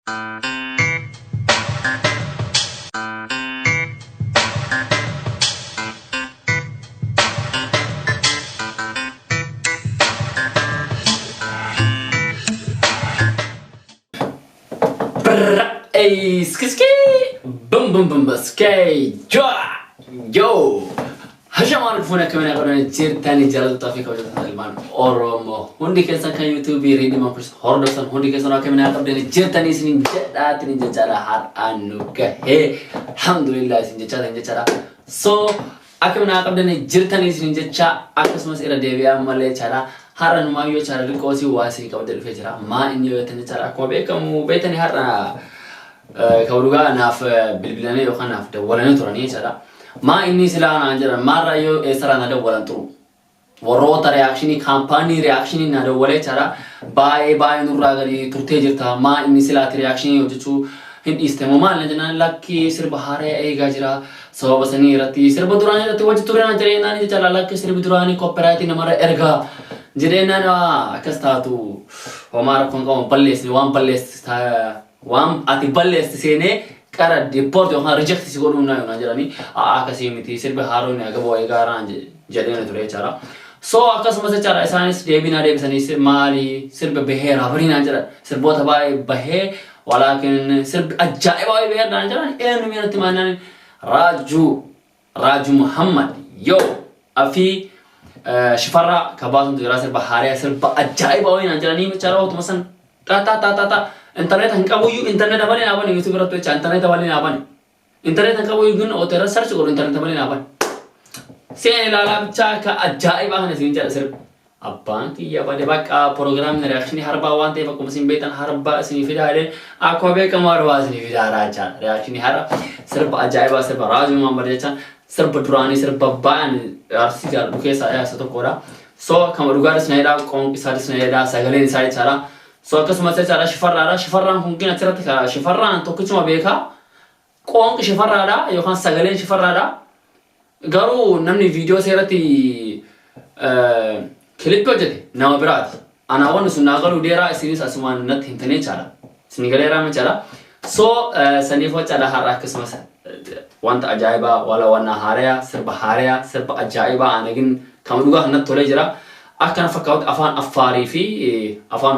Hey, skiski, boom boom boom, skay, yo. هجمار الفونا كمان أقولنا تير تاني جلد طافي كوجد المان أورومو هندي كيسان كان يوتيوب يريدي ما كرس هوردسان هندي كيسان كمان أقولنا تير تاني سنين جدا تنين جدا هار أنوك هي الحمد لله سنين جدا so أكمل أقولنا تير تاني سنين جدا أكسمس إلى ديبيا مالي جدا هار أنما يو جدا لكوسي واسي كوجد الفجرة ما إني يتني جدا أكو بيكم بيتني هار كوروغا ناف بالبلاني يوخان ناف دولاني تراني جدا ما إني سلام أنجرا ما رأيو إسرا نادو ولنترو وروتا رياكشني كامباني رياكشني نادو وله ترى باي نورا غري ترتيجر تا ما إني سلات رياكشني وجتشو هند استماع لجنا لكي سر بحارة أي غاجرا سو بسني رتي سر بدراني رتي وجه تورنا جرينا نيجي تلا لكي سر بدراني كوبرايتي نمارا إرغا جرينا نا كستاتو ومارا كونكم بلس وام بلس وام أتي بلس سينه كارا ديبورت يوها ريجكت سيقولون نا يوناجراني آكاسيمتي سير بهارون أجابوا إيجاران جدينا ترى چارا so akas masa cara esanis debina debisani sir mali sir beher abrin anjara sir bot habai behe walakin sir ajaib abai beher anjara enu minati manan raju muhammad yo afi shifara kabazun dira sir bahare sir ajaib abai anjara ni cara waktu masan ta internet hankabuyu internet abani abani youtube rato internet abani abani internet hankabuyu gun otera search koro internet abani abani سين لا لا بتشاكا أجائب أنا سين جالس سر أبان تي يا بدي بقى program reaction هربا وان تي بقوم سين بيتن هربا سين في داره أكو بيك ماروا سين في داره أجا reaction هرب سر أجائب سر راجو ما برجع سر بدراني سر ببان أرسي جال بكيس أيا ستو كورا so كم روغار سنيدا كون كسار سنيدا سجلين ساي چارا so كسمة چارا شفران ممكن أترى شفران تو كتشما بيكا كون شفران يوكان سجلين شفران قالوا نمني فيديو سيرتي كليب وجدي نوابرات أنا أول نسنا قالوا ديرا سيريس أسمان نت هنتني چالا سنيقالي رامن چالا so سنيفو چالا هارا كسمة وانت أجايبا ولا وانا هاريا سرب أجايبا أنا جن كمدوغا هنت تولي جرا أكنا فكاوت أفان أفاري في أفان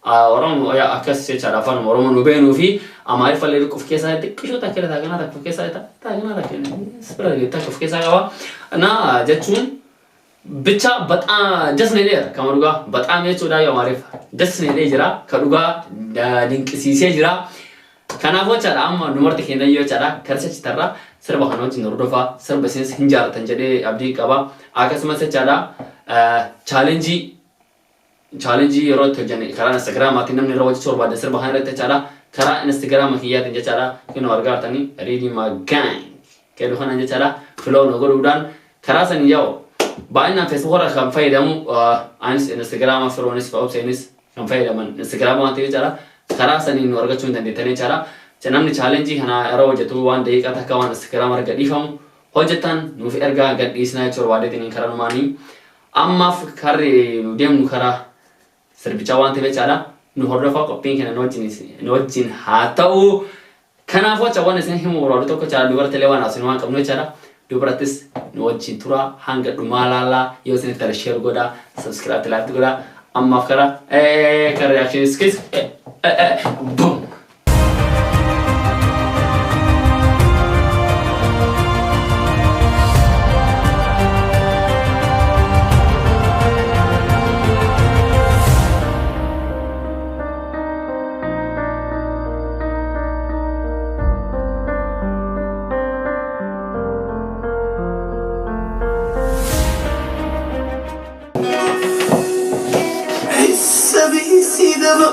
أورام يا أكس شيء أفان أورام نبينه في أماري فلي كوف كيسا تكشوا تكلا تاجنا تكوف كيسا تاجنا تكلا سبرا جتا كوف كيسا جوا أنا جتون بتشا بتأ جسني ليه كمروجا بتأ مية تودا يا معرف جسني ليه جرا كروجا دينك سيسي جرا كنا هو جرا أما نمر تكينا يو جرا كرسة ترى سر بخانو جنوردوفا سر بسنس هنجار تنجدي أبدي كبا أكاس ما سجرا challenge يرو تجني كرا انستغرام أتينا من روج صور بعد سر بخان رت جرا كرا انستغرام كيا تنجا جرا كنو أرجع تاني ريدي ما gang كده خان تنجا جرا فلو نقول ودان كرا سنياو بعدين فيسبوك را كم فايدة مو أنس انستغرام فرونس فاوب سينس كم فايدة من انستغرام ما تيجي جرا كرا سني نو أرجع شون تاني تاني جرا جنام challenge هنا روج تو وان دقيقة تكوان انستغرام أرجع ديفهم هوجتان نو في أرجع قد إسنا صور بعد تاني كرا نماني أما فكر وديم نكرا سربيجا وان تبي جرا نهرفا كوبين كنا نوجين هاتاو كنا فوق جوان نسين هم ورا تو كجرا دوباره تلوان أسنوان كم نوجرا دوباره نوجين تورا هانغ دومالالا يوسين ترشير غودا سبسكرايب تلاقي غودا أما فكرة كرياكشن سكيس بوم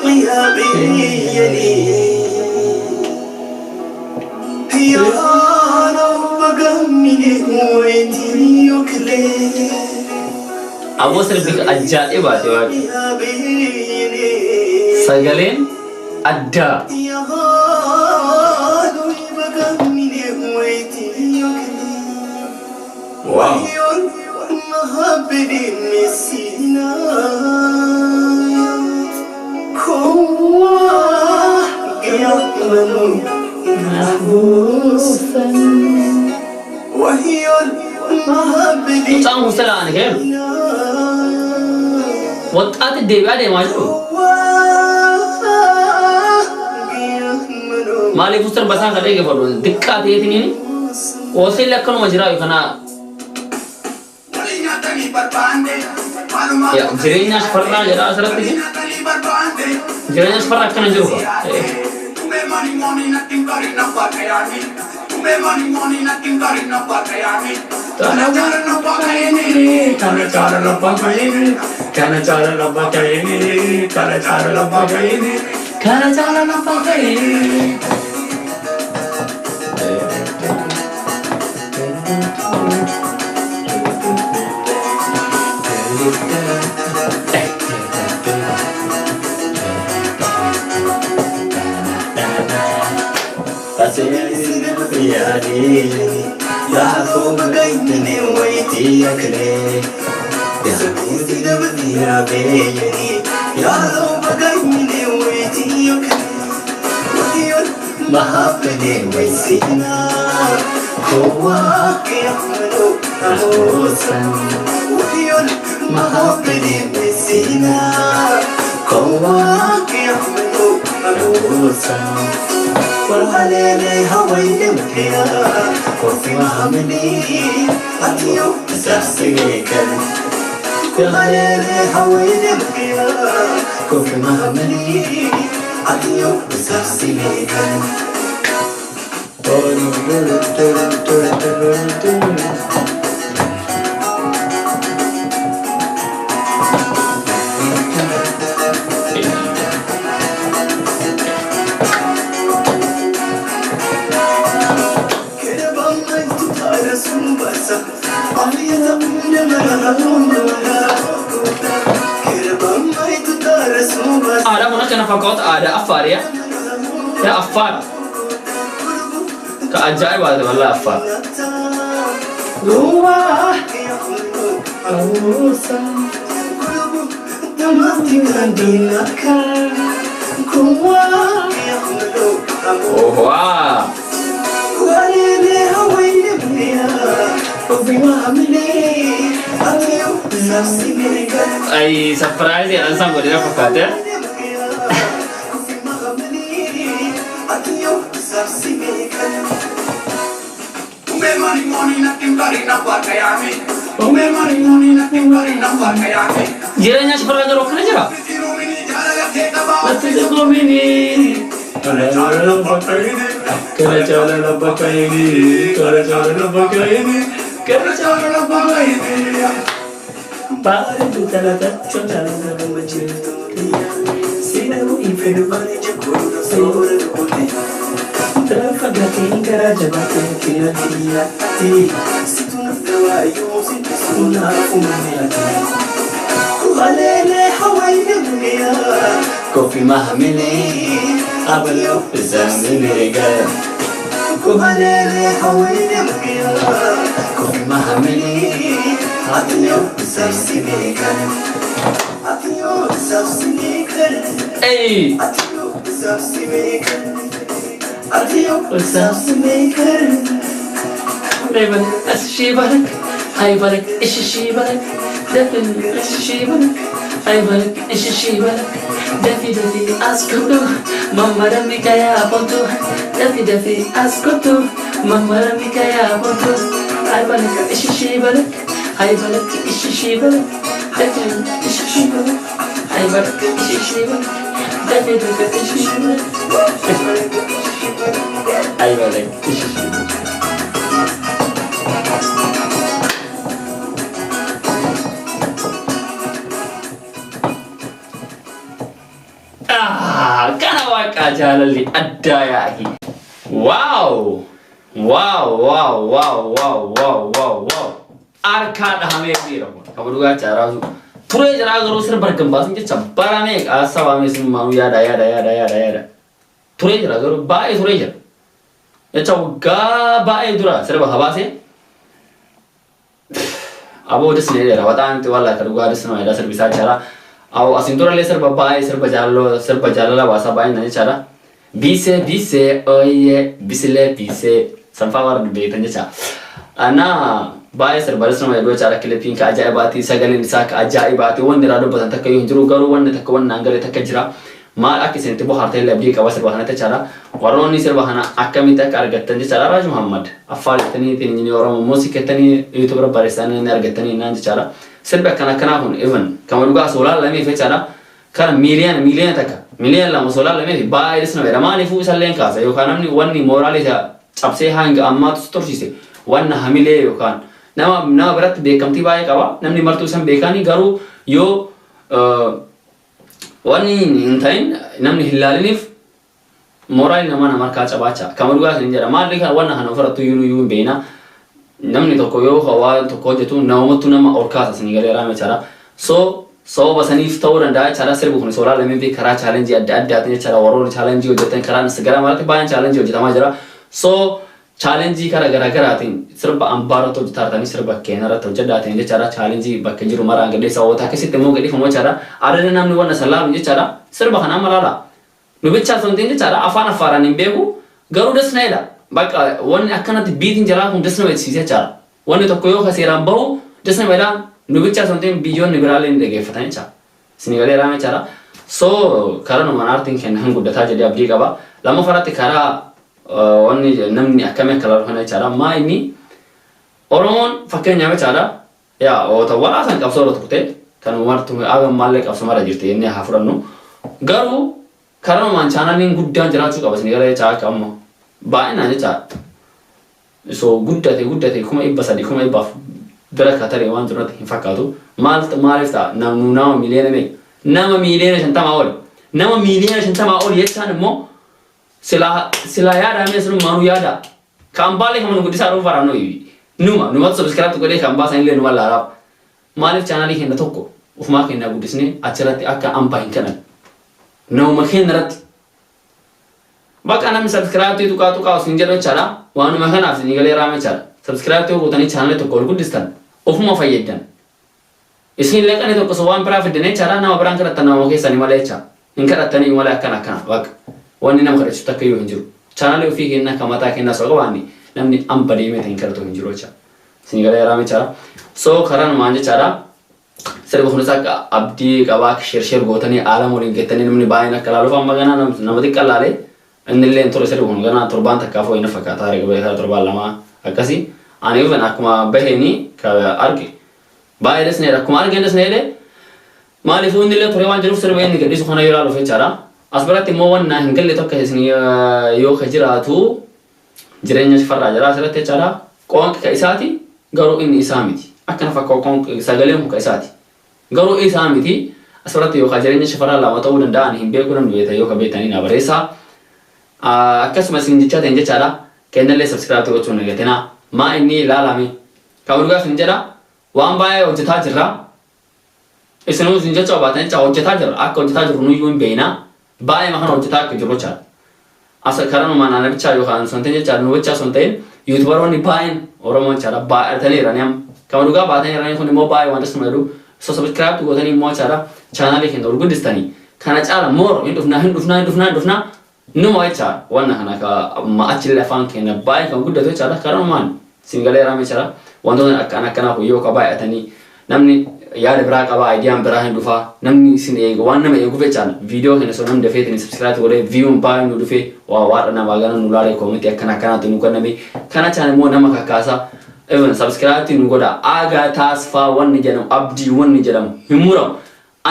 بقيها بيني هي أنا بقمني ويتي يكلي أبو سربيك أجائب أتواك سجلين أدا يا أنا بقمني ويتي يكلي واو والمحبة مسينا يحمل محبوسا وهي المهبل ጫሙ ሰላን ገም ወጣት ደቢያ ደማጁ ማሊፍ ውስጥ በሳን ከደገ ፈሩ ድቃት የትኒ ወሰለ ለከኑ መጅራው ከና ያ ጅሬኛሽ ፈራ ጀራ አስረት ግን ጅሬኛሽ ፈራ ከነ ጅሩ يا فوق قيدني ويتي يكلي يا سيدي دبتي يا بيني يا فوق قيدني ويتي يكلي وهي المحبة ويسينا هواك يحمل أبوسا وهي المحبة ويسينا هواك يحمل أبوسا والعليلي هويني مكيا وفي محملي أتيو سحسيكا والعليلي هويني مكيا وفي محملي أتيو سحسيكا ada mana kena fakot ada afar ya afar keajaib ada malah afar Luah Amusa Tematikan dinakan Kuah oh wah Kualele hawaii dunia Obima hamile Atiyo Sasi mereka ay surprise ya langsung gue dia fakat ya Atiyo Sasi mereka jiranya seperti ada lokal aja pak Kopi mahmili abalo zamiliga Kuhalele hawaii mkia Kopi mahmili abalo zamiliga Atiyo zamiliga ay Atiyo zamiliga Atiyo zamiliga Levan ashibarak haybarak ishibarak defin ashibarak haybarak ishibarak defi askutu mamara mikaya pontu defi askutu mamara mikaya pontu haybarak ishibarak haybarak ishibarak defin ishibarak haybarak ishibarak defi ishibarak haybarak ishibarak kana waka jalali addayahi wow arka da hame biro kabuga charazu ture jara garo sir barkan ba sun ce bara ne asawa me sun manu yada ture jara garo ba ai ture jara ya ce ga ba ai dura sir ba haba sai abo desne da rawatan to walla karuga desno ida sir bisa cara aw asindura le sir ba ai sir ba jallo la wasa ba nan cara Bise oye bisile bise sanfa war beetan jecha ana baay'ee sirbalis nama eegoo cara kilipiin ka ajaa'ibaati sagaleen isaa ka ajaa'ibaati wanni irraa dubbatan takka yoo hin jiru garuu wanni takka wanni angale takka jira maal akka isinitti bohaartee labdii qaba sirba kana jechaadha warroonni sirba kana akkamitti akka argattan jechaadha Raaj Muhammad afaan jettanii inni Oromoo muuziqettanii YouTube irra barreessanii argattanii naan jechaadha sirba kana kun even kama dhugaa soolaa lamee jechaadha kan miiliyan takka miiliyan lama soolaa lamee baay'ee isna beera maaliifuu isalleen kaasa yookaan namni wanni mooraalii cabsee hanga ammaatu tursiise wanna hamilee yookaan nama biratti beekamtii baay'ee qaba namni martuu san beekanii garuu yoo wanni hin ta'in namni hin laaliniif mooraalii nama harkaa cabaacha kama dhugaa isin jedha maalli kan wanna kana ofirrattu iyyuu hin beekna namni tokko yoo hawaa tokko hojjetu namoottu nama orkaasa isin galee raame jechaadha sababa saniif ta'uu danda'a jechaadha sirbi kun soolaa lamee fi karaa chaalenjii adda addaatiin jechaadha warroonni chaalenjii hojjetan karaa Instagram irratti baay'een chaalenjii hojjetamaa jira chaalenjii karaa garaagaraatiin sirba ambaarratti hojjetartanii sirba keenyarratti hojjedhaatiin jechaadha chaalenjii bakka jiru maraan gadhee sawwata akkasitti immoo gadhiifamu jechaadha adada namni wanna sallaalu jechaadha sirba kana malaala nu bichaa sontiin jechaadha afaan afaaraan hin beeku garuu dasnaedha bakka wanni akkanatti biitiin jiraa kun dasna weetsiise jechaadha wanni tokko yoo kaseeraan bahu dasna weedhaan nu bichaa sontiin biyyoonni biraallee ni dhageeffatan jechaadha isin galee raame jechaadha karaa numaan aartiin kennan guddataa jedhee abdii qaba lammaffatti karaa wanni namni akkamii akka laalu kana jechaadha maa inni Oromoon fakkeenyaaf jechaadha yaa oota waraasan qabsoo irra turte kan martu agam maallee qabsoo mara jirti jennee haa fudhannu garuu karaa numaan chaanaliin guddaan jiraachuu qaba isin galee jechaadha amma baay'inaan jechaadha guddate kuma 300 kuma 400 bira katare waan jirratti hin fakkaatu maaliif ta'a nama miliyoona miliyoona 50 ol nama miliyoona 50 ol jechaan immoo sila yaada ame sunu manu yaada kambale kamu ngudi saru farano yi numa subscribe to gode kamba san ile numa lara malif channel hinda tokko ufma kenna gudisne acharati akka amba hinkana no makhen rat baka nam subscribe to tuka sinjelo chala wanu makana afsini gale rame chala subscribe to gotani channel to gol gudistan ufma fayedan isin lekane to ko wan profit ne chala na obran karata na moke sani malecha inkara tani mala kana bak wanni nama kadhachu takka yoo hin jiru channel ofii kenna kamataa kenna soo qabaanni namni amba deemee ta'in karatu hin jiru jecha isin galee raame jecha karan maan jechaadha sirba kunis akka abdii qabaa share gootanii aalam waliin gettanii namni baay'een akka laaluuf amma ganaa nama xiqqaa laalee inni illee ture sirba kun ganaa torbaan takkaaf ho'i na fakkaata haree gabataa torbaan lama akkasii ani even akkuma baheenii ka arge baay'ee desneedha akkuma argeen desneedhe maaliifuu inni illee ture waan jiruuf sirba inni gadhiisu kana yoo laaluuf jechaadha asbaratti immoo wanna hin galle tokko isin yoo ka jiraatu jireenya farraa jira asirratti jechaadha qoonqi ka isaati garuu inni isaa miti akkana fakkaa qoonqi sagaleen ka isaati garuu isaa miti asirratti yoo ka jireenya farraa lama ta'uu danda'an hin beeku namni beeta yoo ka beetanii na bareessa akkasumas isin jechaa ta'in jechaadha kennallee subscribe gochuun nagatina maa inni ilaalame ka dhugaaf hin jedha waan baay'ee hojjetaa jirra isinuu isin jecha baatan jecha hojjetaa jirra akka hojjetaa jirru nuyyuu hin beekna baay'ee makan hojjetaa akka jiru jechaadha asa karaa numaan bichaa yookaan sonteen jechaadha nu bichaa sonteen yuutubaroonni baay'een Oromoo jechaadha baay'atanii jiranii kama dhugaa baatanii jiranii kun immoo baay'ee waan tasuma jedhu subscribe gootanii immoo jechaadha chaanalii keenya ol guddistanii kana caala moor hin dhufnaa numa jechaadha wanna kana ka ma'achillee afaan keenya baay'ee kan guddatu jechaadha karaa numaan singalee raame jechaadha wantoota akkanaa kun yoo ka baay'atanii namni yaada biraa qaba ideyaan biraa hin dhufa namni isin eegu waan nama eeguuf jechaadha viidiyoo kana soo namni dafeetiin subscribe godhee viiyuun baay'ee nu dhufe waadha namaa gana nu laalee koomentii akkanaatti nu kenname kana chaan immoo nama kakkaasa even subscribe nu godha aagaa taasfaa wanni jedhamu abdii wanni jedhamu hin muramu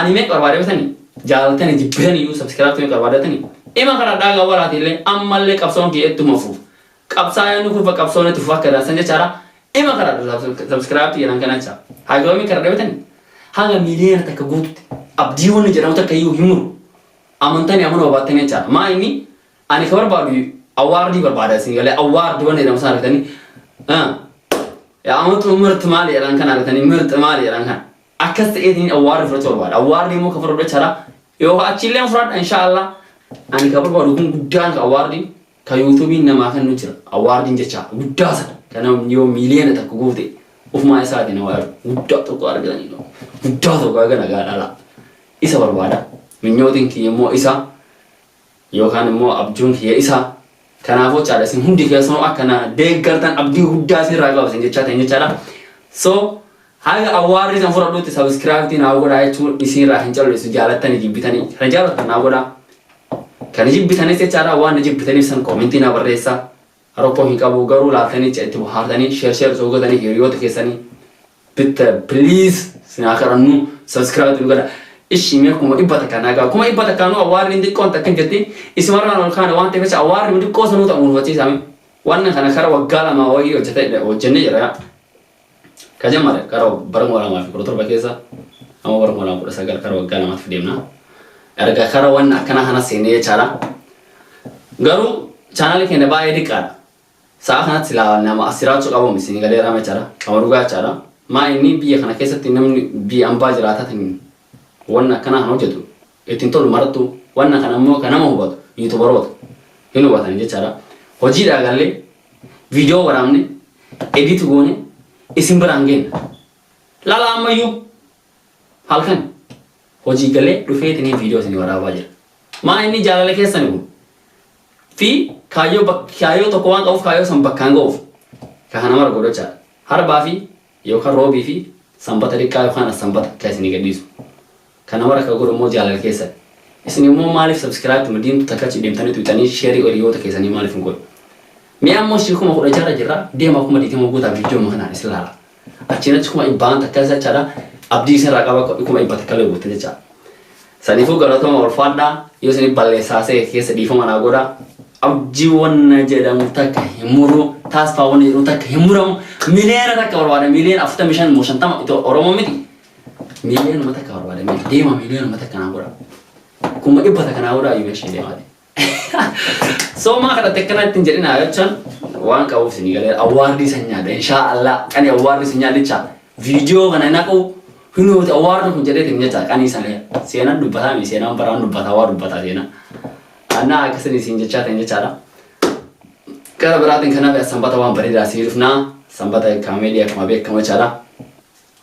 ani meeqa barbaadatanii jaalatanii jibbanii iyyuu subscribe barbaadatanii ima kana dhaagaa waraatiillee ammallee qabsoon kee ittuma fuuf qabsaa'ee nu fuufa qabsoon itti fufa akka dansan jechaadha ima kana subscribe jedhan kana jecha haagawamii kana dhabatanii hanga miliyoona takka guututti abdii wanni jedhamu takka iyyuu hin muru amantanii amanuu baattanii jechaadha maa inni ani ka barbaadu awwaardii barbaada isin galee awwaardii wanni jedhamu isaan argatanii amatu mirti maali jedhan kana argatanii mirti maali jedhan kana akkas ta'eetiin awwaardii fudhachuu barbaada awwaardii immoo ka fudhadhu jechaadha yoo achiillee fudhadha inshaallah ani ka barbaadu kun guddaan ka awwaardii ka yuutuubiin namaa kennu jira awwaardiin jecha guddaa sana kana yoo miliyoona takka guute ufuma isaatiin awwaardi guddaa tokko argatanii guddaa tokko agana gaadhala isa barbaada minyootiin kiyya immoo isa yookaan immoo abjuun kiyya isaa kanaafuu chaadha isin hundi keessanuu akkana deeggartan abdii guddaa sirraa qabaatan jechaa ta'e jechaadha. So haga awwaarri san fudhadhuutti subscribe naa godhaa jechuun isinirraa hin calleessu jaalattanii jibbitanii kan jaalatan naa godhaa. Kan jibbitanis jechaadha waan jibbitaniif san koomentii naa barreessaa. Haroppoo hin qabu garuu laaftanii itti bohaartanii share soogotanii hiriyoota keessanii bitta please sinaa karannu subscribe godhaa. Ishimee kuma ibbata kanaagaa kuma ibbata kanuu awwaarri inni xiqqoon takkan jetti isimarraan ol kaane waan ta'eef awwaarri inni xiqqoo sanuu ta'uun hubachiisame waan kana kara waggaa lama wayii hojjennee jira. Kajammare kara bara 2017 keessa amma bara 2019 kara waggaa lamaaf deemna. Erga kara waan akkana kana seenee jechaadha. Garuu channel keenya baay'ee diqqaadha. Sa'a kanatti silaa nama asiraachuu qabu isin galeeraa jechaadha. Kama dhugaa jechaadha. Maa inni biyya kana keessatti namni biyya ambaa jiraatatan wanna kana hojjetu ittiin tolu marattu wanna kana immoo kan nama hubatu yuutubaroota hin hubatan jechaadha. Hojiidhaa galee viidiyoo waraabne edit goone isin biraan geenna. Lala ammayyuu halkan hojii galee dhufeetanii viidiyoo isin waraabaa jira. Maa inni jaalala keessani kun fi kaayyoo tokko waan qabuuf kaayyoo san bakkaan ga'uuf kan nama argu jechaadha. Harbaa fi yookaan roobii fi sanbata xiqqaa yookaan sanbata kan isin gadhiisu. Kana mara ka godhu immoo jaalala keessa. Isin immoo maaliif subscribe madiin takkachi deemtanii tuutanii share hiriyoota keessanii maaliif hin godhu? Mee ammoo shii kuma 16 jirra deema kuma diitima guutaa viidiyoo makanaan isin laala. Achinatti kuma ibbaan takka jechaadha. Abdii isinirraa qaba kuma ibba takka leewwatte jechaadha. Saniifuu galatoma ulfaadhaa yoo isin balleessaasee keessa dhiifama naa godhaa. Abdii wanna jedhamu takka hin muru taasifaa wanna jedhamu takka hin muramu miliyoona takka barbaada miliyoona 45 moo 50 itoo Oromoo miti. Miliyoona mata ka barbaade deema miliyoona mata kanaa godha. Kuma ibbata kanaa godha ayyuu ishee deemaate. So maa kadhatte akkana ittiin jedhinaa jechaan waan qabuuf isin galee awwaarri san nyaadha inshaallah qani awwaarri sin nyaadhicha viidiyoo kana naqu hinuuti awwaarri kun jedhee tim jecha qanii sana seenaan dubbataa mi seenaan baraan dubbataa waa dubbataa seenaa. Annaa akkasini isin jechaa ta'in jechaadha. Gara biraatiin kanaaf sanbata waan bareedaa isin dhufnaa sanbata kaameedii akkuma beekamu jechaadha.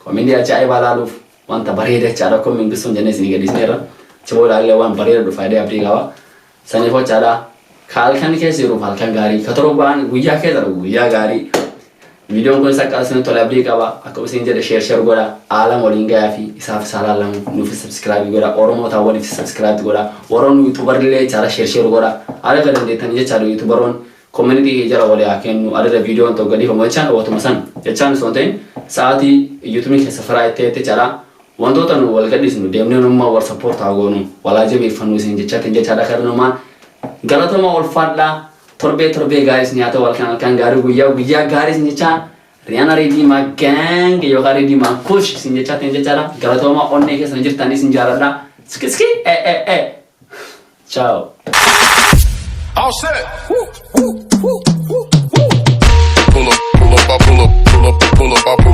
Koomeedii ajaa'ibaa laaluuf wanta bareeda jechaadha akkuma mingisuun jennee isin gadhiisneerra. Chiboo ilaalee waan bareeda dhufaadee abdii qaba. Saniif jechaadha. Halkan keessa jiruuf halkan gaarii ka torbaan guyyaa keessa jiru guyyaa gaarii. Viidiyoon kun sakkaa isin tola abdii qaba. Akka isin jedhe share godha. Aalam waliin gayaa fi isaaf salaalamu nuuf subscribe godha. Oromoo ta'uu waliif subscribe godha. Warroon yuutuubar illee jechaadha share godha. Haala galandeettanii jechaadha yuutuubaroon community jara walii haa kennu adda viidiyoon tokko gadiifamu jechaan ootuma san jechaan osoo ta'in sa'aatii yuutuubii keessa firaa itti jechaadha. Wantoota nu wal gadhiisnu deemnee nummaa wal support haa goonu walaa jabeeffannu isin jechaatiin jechaadha kadhannumaan galatoma ulfaadhaa torbee gaaris nyaata wal kan gaarii guyyaa gaaris jechaa Riyaana Reediimaa gang yookaan Reediimaa kush isin jechaatiin jechaadha galatoma onnee keessa jirtan isin jaaladha skiski ciao. All set. Pull up, I pull up.